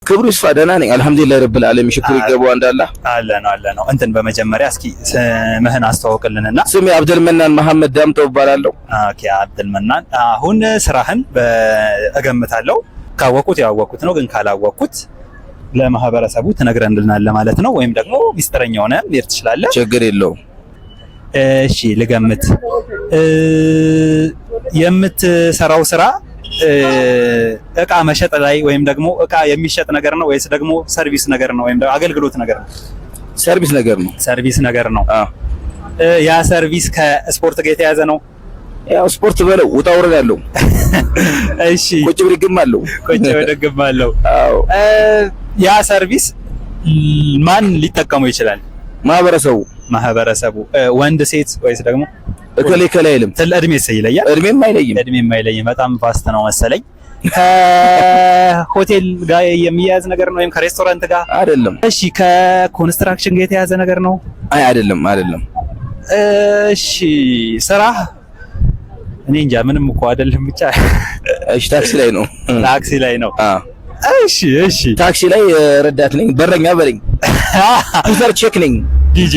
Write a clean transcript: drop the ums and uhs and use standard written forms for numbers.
ክብሩ ይስፋ ደህና ነኝ አልሐምዱሊላህ ረብል ዓለሚን ሽክሩ ይገባው እንዳላ አለ ነው እንትን በመጀመሪያ እስኪ ስምህን አስተዋውቅልንና ስሜ አብደልመናን መሐመድ ዳምጠው እባላለሁ ኦኬ አብደልመናን አሁን ስራህን እገምታለሁ ካወቁት ያወቁት ነው ግን ካላወቁት ለማህበረሰቡ ትነግረንልናል ማለት ነው ወይም ደግሞ ሚስጥረኛ ሆነ ልትል ትችላለህ ችግር የለውም እሺ ልገምት የምትሰራው ስራ እቃ መሸጥ ላይ ወይም ደግሞ እቃ የሚሸጥ ነገር ነው ወይስ ደግሞ ሰርቪስ ነገር ነው ወይም ደግሞ አገልግሎት ነገር ነው ሰርቪስ ነገር ነው ያ ሰርቪስ ከስፖርት ጋር የተያዘ ነው ያው ስፖርት በለው ውጣ ውረድ ያለው እሺ ቁጭ ብድግም አለው አዎ ያ ሰርቪስ ማን ሊጠቀመው ይችላል ማህበረሰቡ ወንድ ሴት ወይስ ደግሞ እከሌ አይልም እድሜ ይለያል እድሜም አይለይም በጣም ፋስት ነው መሰለኝ ከሆቴል ጋር የሚያያዝ ነገር ነው ወይም ከሬስቶራንት ጋር አይደለም እሺ ከኮንስትራክሽን ጋር የተያዘ ነገር ነው አይደለም እሺ ስራ እኔ እንጃ ምንም እኮ አይደለም ብቻ እሺ ታክሲ ላይ ነው እሺ ታክሲ ላይ ረዳት ነኝ በረኛ በለኝ ዩዘር ቼክ ነኝ ዲጄ